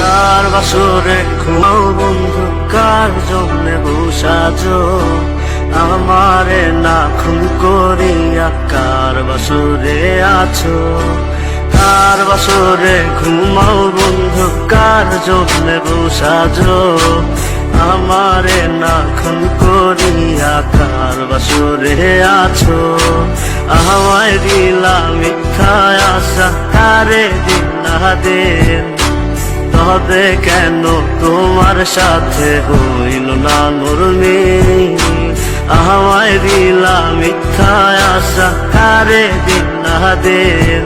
কার বাসরে ঘুমাও বন্ধু, কার জন্যে বসাজো আমারে না খুন করিয়া, কার বাসরে আছো? কার বাসরে ঘুমাও বন্ধু, কার জন্যে বসাজো আমারে না খুন করিয়া, কার বাসরে আছো? আমায় দিলা মিথ্যা আশা, কারে দিন না দেন, তবে কেন তোমার সাথে হইল না নরমি? আমায় দিলা মিথ্যা আশা, কারে দিন না দেন,